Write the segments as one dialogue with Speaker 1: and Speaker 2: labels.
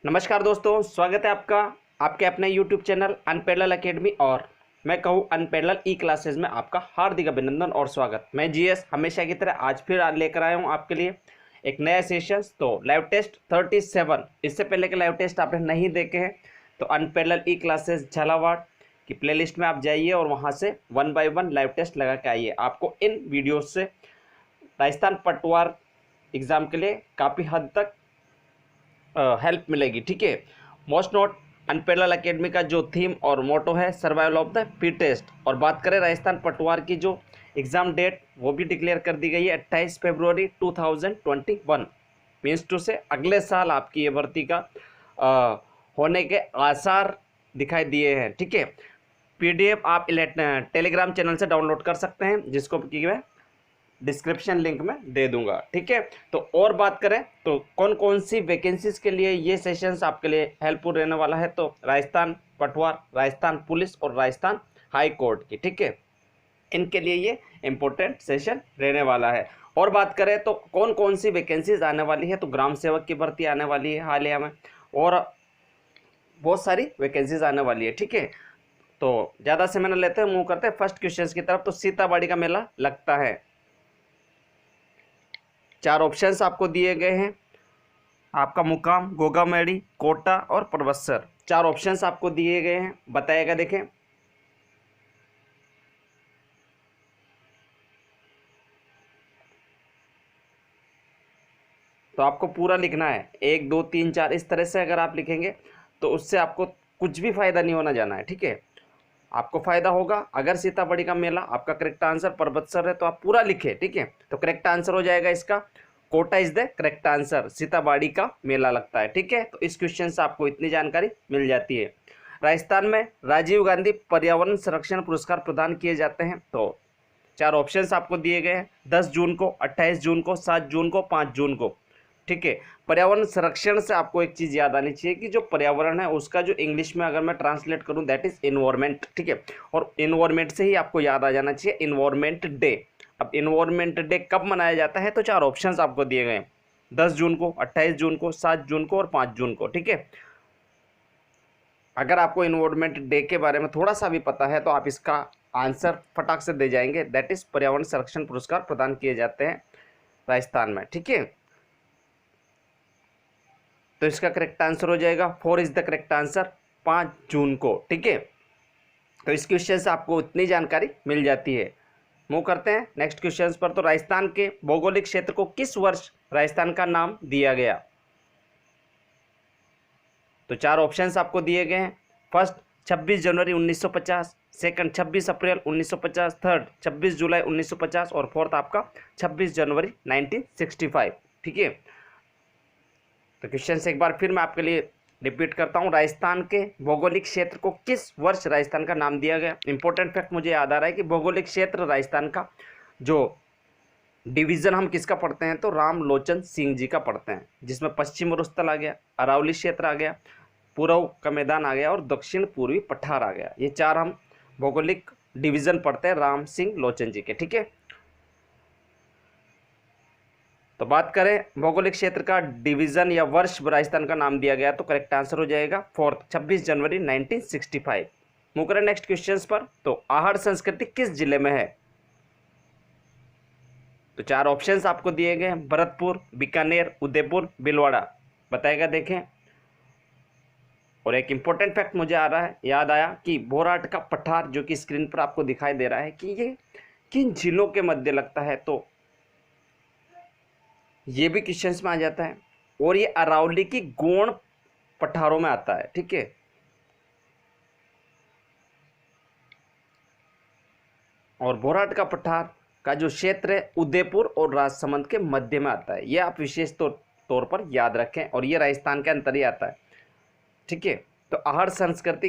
Speaker 1: नमस्कार दोस्तों, स्वागत है आपका आपके अपने YouTube चैनल अनपैरेलल एकेडमी और मैं कहूँ अनपैरेलल ई क्लासेज में आपका हार्दिक अभिनंदन और स्वागत। मैं जीएस हमेशा की तरह आज फिर लेकर आया हूँ आपके लिए एक नया सेशन। तो लाइव टेस्ट 37, इससे पहले के लाइव टेस्ट आपने नहीं देखे हैं तो अनपैरेलल ई क्लासेज झालावाड़ की प्लेलिस्ट में आप जाइए और वहाँ से 1 बाय 1 लाइव टेस्ट लगा के आइए। आपको इन वीडियो से राजस्थान पटवार एग्ज़ाम के लिए काफ़ी हद तक हेल्प मिलेगी। ठीक है, मोस्ट नोट अनपैरेलल एकेडमी का जो थीम और मोटो है सर्वाइवल ऑफ द फिटेस्ट। और बात करें राजस्थान पटवार की जो एग्ज़ाम डेट वो भी डिक्लेयर कर दी गई है 28 फरवरी 2021 मीन्स टू से अगले साल आपकी ये भर्ती का होने के आसार दिखाई दिए हैं। ठीक है, पीडीएफ आप टेलीग्राम चैनल से डाउनलोड कर सकते हैं जिसको कि मैं डिस्क्रिप्शन लिंक में दे दूंगा। ठीक है, तो और बात करें तो कौन कौन सी वैकेंसीज के लिए ये सेशंस आपके लिए हेल्पफुल रहने वाला है, तो राजस्थान पटवार, राजस्थान पुलिस और राजस्थान हाई कोर्ट की। ठीक है, इनके लिए ये इंपॉर्टेंट सेशन रहने वाला है। और बात करें तो कौन कौन सी वैकेंसीज आने वाली है, तो ग्राम सेवक की भर्ती आने वाली है हालिया में और बहुत सारी वैकेंसीज आने वाली है। ठीक है, तो ज़्यादा समय न लेते हैं, मूव करते हैं फर्स्ट क्वेश्चन की तरफ। तो सीताबाड़ी का मेला लगता है, 4 ऑप्शंस आपको दिए गए हैं। आपका मुकाम गोगामेड़ी, कोटा और परबत्सर, 4 ऑप्शंस आपको दिए गए हैं। बताएगा, देखें तो आपको पूरा लिखना है 1 2 3 4 इस तरह से। अगर आप लिखेंगे तो उससे आपको कुछ भी फायदा नहीं होना जाना है। ठीक है, आपको फायदा होगा अगर सीताबड़ी का मेला, आपका करेक्ट आंसर परबत्सर है तो आप पूरा लिखे। ठीक है, तो करेक्ट आंसर हो जाएगा इसका Kota is the correct answer, Sitabari का मेला लगता है। ठीक है, तो इस क्वेश्चन से आपको इतनी जानकारी मिल जाती है। राजस्थान में राजीव गांधी पर्यावरण संरक्षण पुरस्कार प्रदान किए जाते हैं, तो 4 ऑप्शंस आपको दिए गए हैं। 10 जून को, 28 जून को, 7 जून को, 5 जून को। ठीक है, पर्यावरण संरक्षण से आपको एक चीज़ याद आनी चाहिए कि जो पर्यावरण है उसका जो इंग्लिश में अगर मैं ट्रांसलेट करूं दैट इज इन्वायरमेंट। ठीक है, और इन्वायरमेंट से ही आपको याद आ जाना चाहिए इन्वायरमेंट डे। अब इन्वायरमेंट डे कब मनाया जाता है, तो 4 ऑप्शंस आपको दिए गए हैं, 10 जून को, 28 जून को, 7 जून को और 5 जून को। ठीक है, अगर आपको इन्वायरमेंट डे के बारे में थोड़ा सा भी पता है तो आप इसका आंसर फटाक से दे जाएंगे, दैट इज पर्यावरण संरक्षण पुरस्कार प्रदान किए जाते हैं राजस्थान में। ठीक है, तो इसका करेक्ट आंसर हो जाएगा 4 इज द करेक्ट आंसर, 5 जून को। ठीक है, तो इस क्वेश्चन से आपको इतनी जानकारी मिल जाती है। मूव करते हैं नेक्स्ट क्वेश्चन पर। तो राजस्थान के भौगोलिक क्षेत्र को किस वर्ष राजस्थान का नाम दिया गया, तो 4 ऑप्शंस आपको दिए गए हैं। फर्स्ट 26 जनवरी 1950, सेकंड 26 अप्रैल 1950, थर्ड 26 जुलाई 1950 और फोर्थ आपका 26 जनवरी 1965। ठीक है, तो क्वेश्चन से एक बार फिर मैं आपके लिए रिपीट करता हूँ, राजस्थान के भौगोलिक क्षेत्र को किस वर्ष राजस्थान का नाम दिया गया। इंपॉर्टेंट फैक्ट मुझे याद आ रहा है कि भौगोलिक क्षेत्र राजस्थान का जो डिवीजन हम किसका पढ़ते हैं, तो राम लोचन सिंह जी का पढ़ते हैं, जिसमें पश्चिम रुस्तल आ गया, अरावली क्षेत्र आ गया, पूर्व का मैदान आ गया और दक्षिण पूर्वी पठार आ गया। ये 4 हम भौगोलिक डिवीजन पढ़ते हैं राम सिंह लोचन जी के। ठीक है, तो बात करें भौगोलिक क्षेत्र का डिवीजन या वर्ष राजस्थान का नाम दिया गया, तो करेक्ट आंसर हो जाएगा फोर्थ 26 जनवरी 1965। मूव करें नेक्स्ट क्वेश्चन पर। तो आहड़ संस्कृति किस जिले में है, तो 4 ऑप्शंस आपको दिए गए हैं, भरतपुर, बीकानेर, उदयपुर, भीलवाड़ा। बताएगा, देखें। और एक इंपॉर्टेंट फैक्ट मुझे आ रहा है, याद आया कि बोराट का पठार जो कि स्क्रीन पर आपको दिखाई दे रहा है कि ये किन जिलों के मध्य लगता है, तो ये भी क्वेश्चंस में आ जाता है। और ये अरावली की गोंड पठारों में आता है। ठीक है, और बोराट का पठार का जो क्षेत्र है उदयपुर और राजसमंद के मध्य में आता है। ये आप विशेष तौर पर याद रखें और ये राजस्थान के अंदर ही आता है। ठीक है, तो आहड़ संस्कृति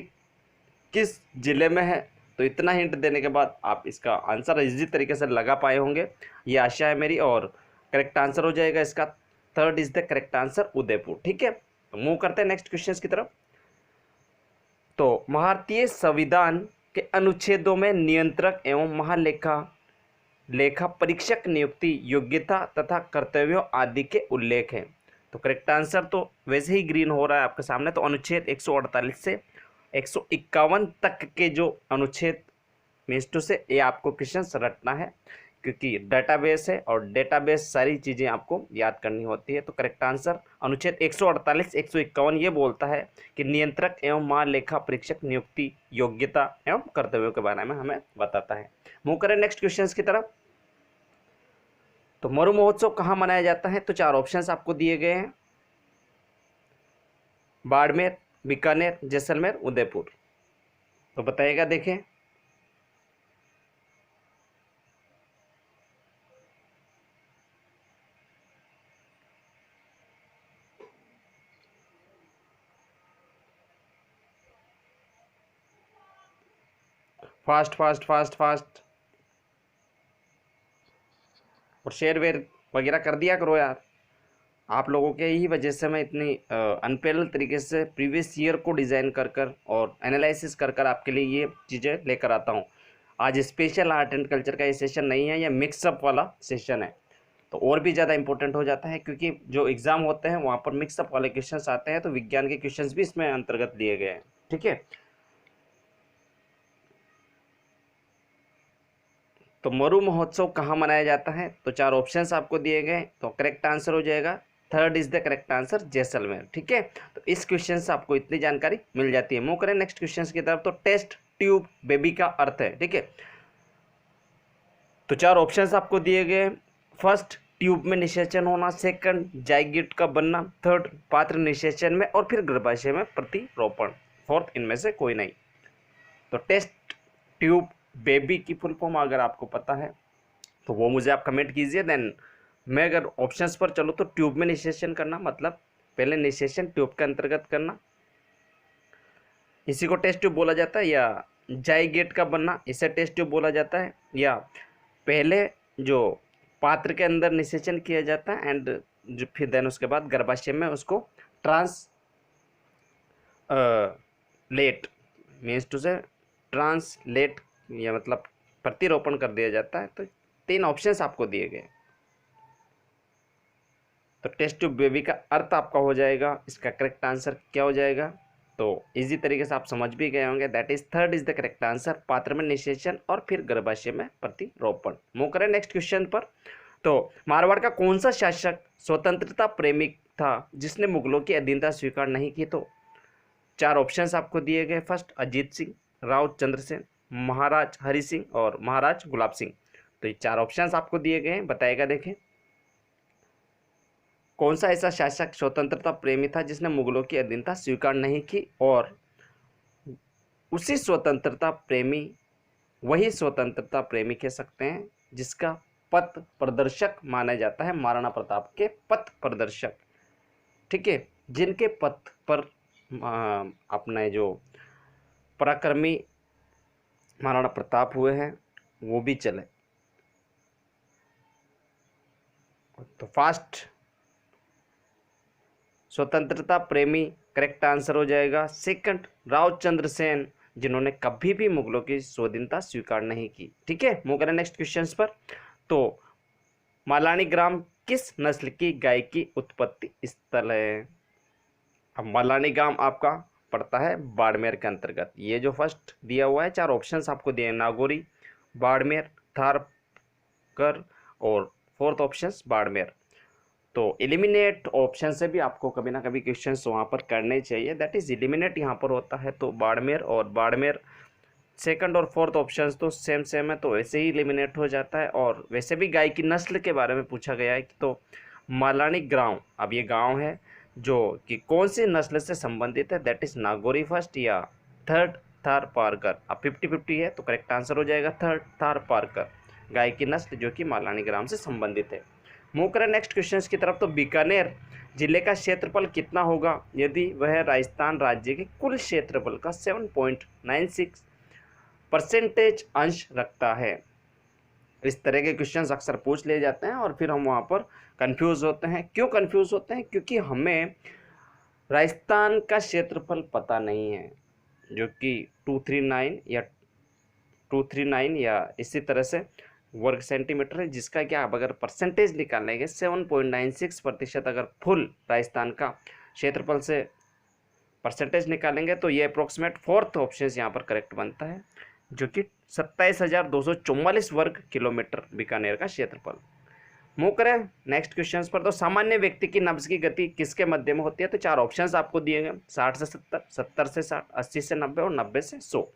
Speaker 1: किस जिले में है, तो इतना हिंट देने के बाद आप इसका आंसर इजी तरीके से लगा पाए होंगे, ये आशा है मेरी। और करेक्ट आंसर हो जाएगा इसका third is the correct answer, Udaipur. ठीक है, तो मूव करते हैं नेक्स्ट क्वेश्चन की तरफ। तो भारतीय संविधान के अनुच्छेदों में नियंत्रक एवं लेखा परीक्षक नियुक्ति, योग्यता तथा कर्तव्यों आदि के उल्लेख हैं, तो करेक्ट आंसर तो वैसे ही ग्रीन हो रहा है आपके सामने। तो अनुच्छेद 148 से 151 तक के जो अनुच्छेद मीन्स टू से ये आपको क्वेश्चन रटना है, क्योंकि डेटाबेस है और डेटाबेस सारी चीज़ें आपको याद करनी होती है। तो करेक्ट आंसर अनुच्छेद 148 151 ये बोलता है कि नियंत्रक एवं महालेखा परीक्षक नियुक्ति योग्यता एवं कर्तव्यों के बारे में हमें बताता है। मूव करें नेक्स्ट क्वेश्चन की तरफ। तो मरु महोत्सव कहाँ मनाया जाता है? तो 4 ऑप्शंस आपको दिए गए हैं, बाड़मेर, बीकानेर, जैसलमेर, उदयपुर। तो बताइएगा, देखें। फास्ट फास्ट फास्ट फास्ट, और शेयर वेयर वगैरह कर दिया करो यार। आप लोगों के ही वजह से मैं इतनी अनपेरल तरीके से प्रीवियस ईयर को डिज़ाइन कर और एनालिसिस कर आपके लिए ये चीज़ें लेकर आता हूँ। आज स्पेशल आर्ट एंड कल्चर का ये सेशन नहीं है, ये मिक्सअप वाला सेशन है। तो और भी ज़्यादा इंपॉर्टेंट हो जाता है, क्योंकि जो एग्ज़ाम होते हैं वहाँ पर मिक्सअप वाले क्वेश्चंस आते हैं, तो विज्ञान के क्वेश्चंस भी इसमें अंतर्गत लिए गए हैं। ठीक है, तो मरु महोत्सव कहाँ मनाया जाता है? तो 4 ऑप्शंस आपको दिए गए। तो करेक्ट आंसर हो जाएगा, third is the correct answer, Jaisalmer. ठीक है, तो इस क्वेश्चन से आपको इतनी जानकारी मिल जाती है। मूव करें नेक्स्ट क्वेश्चन की तरफ। तो टेस्ट ट्यूब बेबी का अर्थ है। ठीक है, तो 4 ऑप्शंस आपको दिए गए। फर्स्ट, ट्यूब में निषेचन होना। सेकंड, जाइगोट का बनना। थर्ड, पात्र निषेचन में, और फिर गर्भाशय में प्रतिरोपण। फोर्थ, इनमें से कोई नहीं। तो टेस्ट ट्यूब बेबी की फुल फॉर्म अगर आपको पता है तो वो मुझे आप कमेंट कीजिए। देन मैं अगर ऑप्शंस पर चलो, तो ट्यूब में निषेचन करना मतलब पहले निषेचन ट्यूब के अंतर्गत करना, इसी को टेस्ट ट्यूब बोला जाता है। या जाइगोट का बनना, इसे टेस्ट ट्यूब बोला जाता है। या पहले जो पात्र के अंदर निषेचन किया जाता है एंड जो फिर देन उसके बाद गर्भाशय में उसको लेट मीन्स टू से ट्रांसलेट या मतलब प्रतिरोपण कर दिया जाता है। तो 3 ऑप्शंस आपको दिए गए। तो टेस्ट ट्यूब बेबी का अर्थ आपका हो जाएगा, इसका करेक्ट आंसर क्या हो जाएगा? तो इजी तरीके से आप समझ भी गए होंगे, that is third is the correct answer, पात्र में निषेचन और फिर गर्भाशय में प्रतिरोपण। मूव करें नेक्स्ट क्वेश्चन पर। तो मारवाड़ का कौन सा शासक स्वतंत्रता प्रेमी था जिसने मुगलों की अधीनता स्वीकार नहीं की? तो 4 ऑप्शंस आपको दिए गए। फर्स्ट, अजीत सिंह, राव चंद्रसेन, महाराज हरि सिंह और महाराज गुलाब सिंह। तो ये 4 ऑप्शंस आपको दिए गए हैं, बताएगा देखें। कौन सा ऐसा शासक स्वतंत्रता प्रेमी था जिसने मुगलों की अधीनता स्वीकार नहीं की, और उसी स्वतंत्रता प्रेमी, वही स्वतंत्रता प्रेमी कह सकते हैं जिसका पथ प्रदर्शक माना जाता है महाराणा प्रताप के पथ प्रदर्शक। ठीक है, जिनके पथ पर अपने जो पराक्रमी महाराणा प्रताप हुए हैं वो भी चले। तो फास्ट, स्वतंत्रता प्रेमी करेक्ट आंसर हो जाएगा। सेकंड, राव चंद्रसेन, जिन्होंने कभी भी मुगलों की स्वाधीनता स्वीकार नहीं की। ठीक है, मूव करें नेक्स्ट क्वेश्चंस पर। तो मालानी ग्राम किस नस्ल की गाय की उत्पत्ति स्थल है? अब मालानी ग्राम आपका पड़ता है बाड़मेर के अंतर्गत। ये जो फर्स्ट दिया हुआ है, 4 ऑप्शंस आपको दिए हैं, नागौरी, बाड़मेर, थारकर और फोर्थ ऑप्शंस बाड़मेर। तो एलिमिनेट ऑप्शन से भी आपको कभी ना कभी क्वेश्चंस वहाँ पर करने चाहिए, दैट इज एलिमिनेट यहाँ पर होता है। तो बाड़मेर और बाड़मेर, सेकंड और फोर्थ ऑप्शंस तो सेम है, तो वैसे ही एलिमिनेट हो जाता है। और वैसे भी गाय की नस्ल के बारे में पूछा गया है कि तो मालानी गांव, अब ये गांव है जो कि कौन सी नस्ल से संबंधित है, दैट इज नागौरी फर्स्ट या थर्ड थार पारकर। अब 50-50 है, तो करेक्ट आंसर हो जाएगा थर्ड थार पारकर, गाय की नस्ल जो कि मालानी ग्राम से संबंधित है। मूव करें नेक्स्ट क्वेश्चन की तरफ। तो बीकानेर जिले का क्षेत्रफल कितना होगा यदि वह राजस्थान राज्य के कुल क्षेत्रफल का 7.96% अंश रखता है? इस तरह के क्वेश्चंस अक्सर पूछ लिए जाते हैं और फिर हम वहाँ पर कंफ्यूज होते हैं। क्यों कंफ्यूज होते हैं? क्योंकि हमें राजस्थान का क्षेत्रफल पता नहीं है, जो कि 239 या इसी तरह से वर्ग सेंटीमीटर है, जिसका क्या अब अगर परसेंटेज निकालेंगे 7.96% अगर फुल राजस्थान का क्षेत्रफल से परसेंटेज निकालेंगे तो ये अप्रोक्सीमेट फोर्थ ऑप्शन यहाँ पर करेक्ट बनता है, जो कि 27,244 वर्ग किलोमीटर बीकानेर का क्षेत्रफल। मूव करें नेक्स्ट क्वेश्चन पर। तो सामान्य व्यक्ति की नब्ज की गति किसके मध्य में होती है? तो 4 ऑप्शंस आपको दिए गए, 60 से 70, 70 से 60, 80 से 90 और 90 से 100।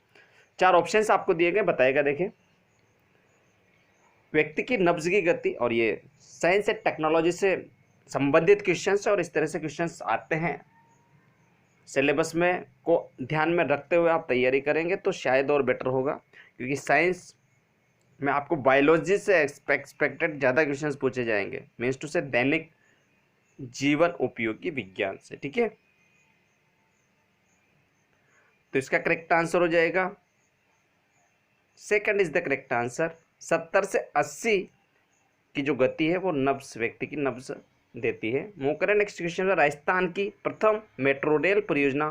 Speaker 1: 4 ऑप्शंस आपको दिए गए, बताएगा देखिए। व्यक्ति की नब्ज की गति, और ये साइंस एंड टेक्नोलॉजी से संबंधित क्वेश्चंस और इस तरह से क्वेश्चंस आते हैं सिलेबस में, को ध्यान में रखते हुए आप तैयारी करेंगे तो शायद और बेटर होगा, क्योंकि साइंस में आपको बायोलॉजी से एक्सपेक्टेड ज़्यादा क्वेश्चंस पूछे जाएंगे, मीन्स टू से दैनिक जीवन उपयोगी विज्ञान से। ठीक है, तो इसका करेक्ट आंसर हो जाएगा second is the correct answer. 70 से 80 की जो गति है वो नब्ज, व्यक्ति की नब्ज देती है। मूव करें नेक्स्ट क्वेश्चन में। राजस्थान की प्रथम मेट्रो रेल परियोजना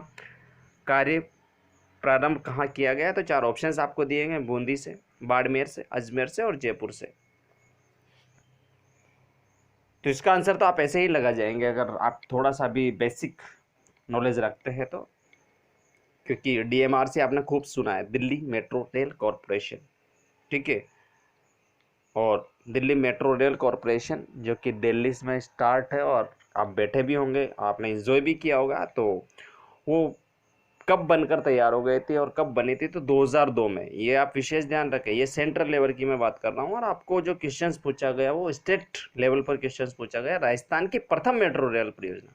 Speaker 1: कार्य प्रारंभ कहाँ किया गया? तो 4 ऑप्शंस आपको दिए गए, बूंदी से, बाड़मेर से, अजमेर से और जयपुर से। तो इसका आंसर तो आप ऐसे ही लगा जाएंगे अगर आप थोड़ा सा भी बेसिक नॉलेज रखते हैं तो, क्योंकि डीएमआर से आपने खूब सुना है, दिल्ली मेट्रो रेल कॉरपोरेशन। ठीक है, और दिल्ली मेट्रो रेल कॉरपोरेशन जो कि दिल्ली में स्टार्ट है, और आप बैठे भी होंगे, आपने एंजॉय भी किया होगा, तो वो कब बनकर तैयार हो गई थी और कब बनी थी? तो 2002 में। ये आप विशेष ध्यान रखें, ये सेंट्रल लेवल की मैं बात कर रहा हूँ, और आपको जो क्वेश्चंस पूछा गया वो स्टेट लेवल पर क्वेश्चंस पूछा गया। राजस्थान की प्रथम मेट्रो रेल परियोजना,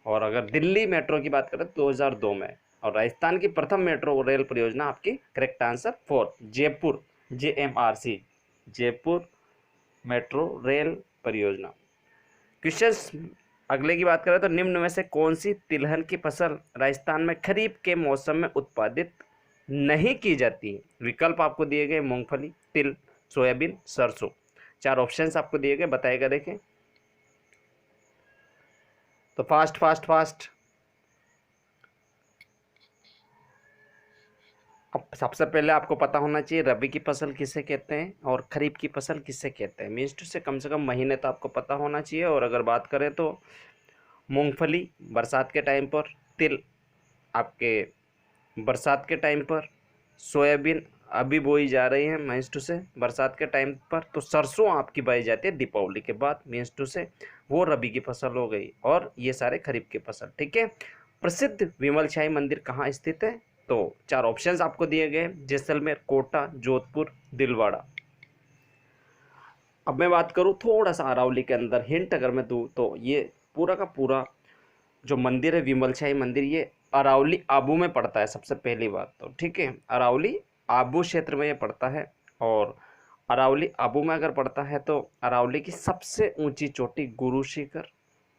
Speaker 1: और अगर दिल्ली मेट्रो की बात करें तो 2002 में, और राजस्थान की प्रथम मेट्रो रेल परियोजना आपकी correct answer 4 Jaipur, JMRC, Jaipur metro rail परियोजना। क्वेश्चंस अगले की बात करें तो निम्न में से कौन सी तिलहन की फसल राजस्थान में खरीफ के मौसम में उत्पादित नहीं की जाती है? विकल्प आपको दिए गए, मूंगफली, तिल, सोयाबीन, सरसों। 4 ऑप्शंस आपको दिए गए, बताएगा देखें। तो फास्ट फास्ट फास्ट। अब सबसे पहले आपको पता होना चाहिए रबी की फसल किसे कहते हैं और खरीफ की फसल किसे कहते हैं, मीन्स टू से कम महीने तो आपको पता होना चाहिए। और अगर बात करें तो मूंगफली बरसात के टाइम पर, तिल आपके बरसात के टाइम पर, सोयाबीन अभी बोई जा रही है मीन्स टू से बरसात के टाइम पर, तो सरसों आपकी बोई जाती है दीपावली के बाद, मीन्स टू से वो रबी की फसल हो गई, और ये सारे खरीफ की फसल। ठीक है, प्रसिद्ध विमल शाही मंदिर कहाँ स्थित है? तो 4 ऑप्शंस आपको दिए गए, जैसलमेर, कोटा, जोधपुर, दिलवाड़ा। अब मैं बात करूँ थोड़ा सा अरावली के अंदर, हिंट अगर मैं दूँ तो ये पूरा का पूरा जो मंदिर है विमल शाही मंदिर, ये अरावली आबू में पड़ता है। सबसे पहली बात तो ठीक है, अरावली आबू क्षेत्र में ये पड़ता है, और अरावली आबू में अगर पड़ता है तो अरावली की सबसे ऊंची चोटी गुरु शिखर,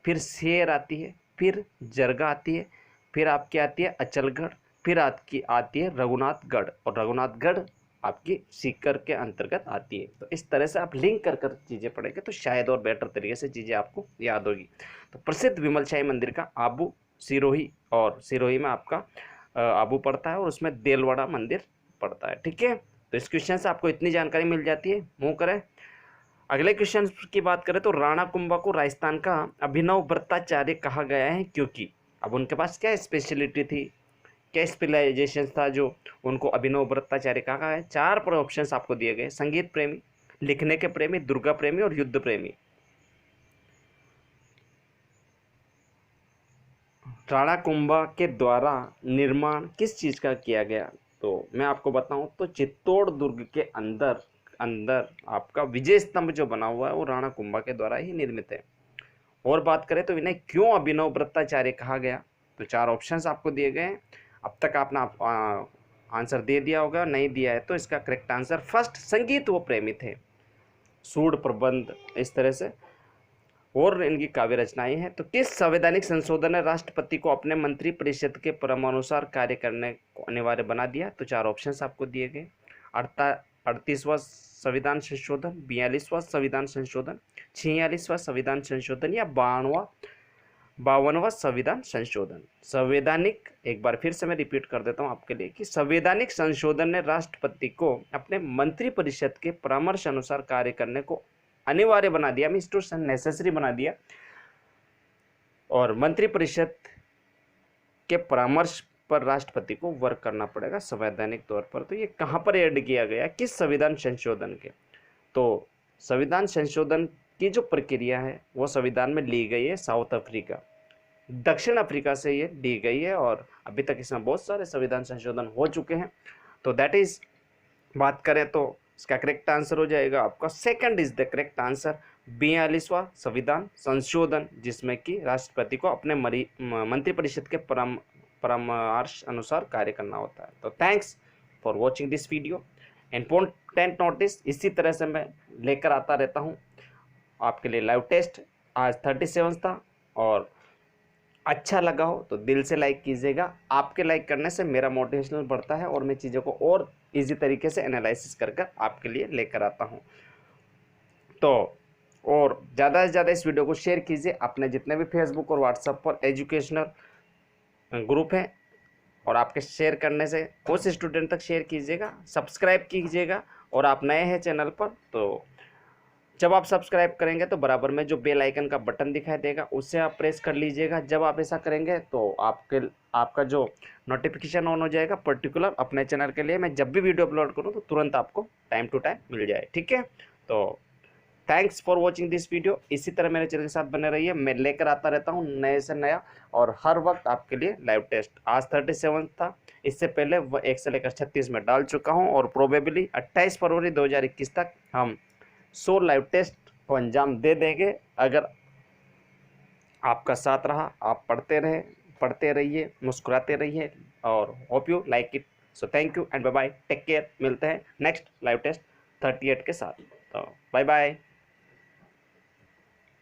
Speaker 1: फिर शेर आती है, फिर जरगा आती है, फिर आपकी आती है अचलगढ़, फिर आपकी आती है रघुनाथगढ़, और रघुनाथगढ़ आपकी सीकर के अंतर्गत आती है। तो इस तरह से आप लिंक कर कर चीज़ें पढ़ेंगे तो शायद और बेटर तरीके से चीज़ें आपको याद होगी। तो प्रसिद्ध विमल शाही मंदिर का आबू, सिरोही, और सिरोही में आपका आबू पड़ता है, और उसमें देलवाड़ा मंदिर पड़ता है। ठीक है, तो इस क्वेश्चन से आपको इतनी जानकारी मिल जाती है। मूव करें अगले क्वेश्चन की बात करें तो राणा कुंभा को राजस्थान का अभिनव वृत्ताचार्य कहा गया है क्योंकि? अब उनके पास क्या स्पेशलिटी थी, क्या स्पेशलाइजेशन था जो उनको अभिनव वृत्ताचार्य कहा गया है? 4 ऑप्शंस आपको दिए गए, संगीत प्रेमी, लिखने के प्रेमी, दुर्गा प्रेमी और युद्ध प्रेमी। राणा कुंभा के द्वारा निर्माण किस चीज़ का किया गया? तो मैं आपको बताऊं तो चित्तौड़ दुर्ग के अंदर अंदर आपका विजय स्तंभ जो बना हुआ है वो राणा कुंभा के द्वारा ही निर्मित है। और बात करें तो इन्हें क्यों अभिनव वृत्ताचार्य कहा गया? तो 4 ऑप्शंस आपको दिए गए हैं। अब तक आपने आंसर दे दिया होगा, नहीं दिया है तो इसका करेक्ट आंसर फर्स्ट, संगीत वो प्रेमी थे, सूड प्रबंध इस तरह से, और इनकी काव्य रचनाएं हैं। तो किस संवैधानिक संशोधन ने राष्ट्रपति को अपने मंत्री परिषद के क्रमानुसार कार्य करने को अनिवार्य बना दिया? तो 4 ऑप्शंस आपको दिए गए, 38वां संविधान संशोधन, 42वां संविधान संशोधन, 46वां संविधान संशोधन या 92वां 52वां संविधान संशोधन। संवैधानिक, एक बार फिर से मैं रिपीट कर देता हूं आपके लिए कि संवैधानिक संशोधन ने राष्ट्रपति को अपने मंत्रिपरिषद के परामर्श अनुसार कार्य करने को अनिवार्य बना दिया, मींस टू नेसेसरी बना दिया, और मंत्रिपरिषद के परामर्श पर राष्ट्रपति को वर्क करना पड़ेगा संवैधानिक तौर पर। तो ये कहाँ पर ऐड किया गया, किस संविधान संशोधन के? तो संविधान संशोधन की जो प्रक्रिया है वो संविधान में ली गई है साउथ अफ्रीका, दक्षिण अफ्रीका से ये ली गई है, और अभी तक इसमें बहुत सारे संविधान संशोधन हो चुके हैं। तो दैट इज, बात करें तो इसका करेक्ट आंसर हो जाएगा आपका second is the correct answer, 42वां संविधान संशोधन, जिसमें कि राष्ट्रपति को अपने मंत्रिपरिषद के परामर्श अनुसार कार्य करना होता है। तो thanks for watching this video. Important notice, इसी तरह से मैं लेकर आता रहता हूँ आपके लिए लाइव टेस्ट। आज 37 था, और अच्छा लगा हो तो दिल से लाइक कीजिएगा। आपके लाइक करने से मेरा मोटिवेशनल बढ़ता है और मैं चीज़ों को और इजी तरीके से एनालिसिस कर आपके लिए लेकर आता हूँ। तो और ज़्यादा से ज़्यादा इस वीडियो को शेयर कीजिए अपने जितने भी फेसबुक और व्हाट्सएप पर एजुकेशनल ग्रुप हैं, और आपके शेयर करने से उस स्टूडेंट तक शेयर कीजिएगा, सब्सक्राइब कीजिएगा। और आप नए हैं चैनल पर तो जब आप सब्सक्राइब करेंगे तो बराबर में जो बेल आइकन का बटन दिखाई देगा उससे आप प्रेस कर लीजिएगा। जब आप ऐसा करेंगे तो आपका जो नोटिफिकेशन ऑन हो जाएगा पर्टिकुलर अपने चैनल के लिए। मैं जब भी वीडियो अपलोड करूं तो तुरंत आपको टाइम टू टाइम मिल जाए, ठीक है? तो thanks for watching this video. इसी तरह मेरे चैनल के साथ बने रहिए, मैं लेकर आता रहता हूँ नए से नया और हर वक्त आपके लिए लाइव टेस्ट। आज 37 था, इससे पहले 1 से लेकर 36 में डाल चुका हूँ, और प्रोबेबली 28 फरवरी 2021 तक हम 100 लाइव टेस्ट को अंजाम दे देंगे, अगर आपका साथ रहा। आप पढ़ते रहिए, मुस्कुराते रहिए, और hope you like it. So thank you and bye bye, take care. मिलते हैं नेक्स्ट लाइव टेस्ट 38 के साथ। तो बाय बाय।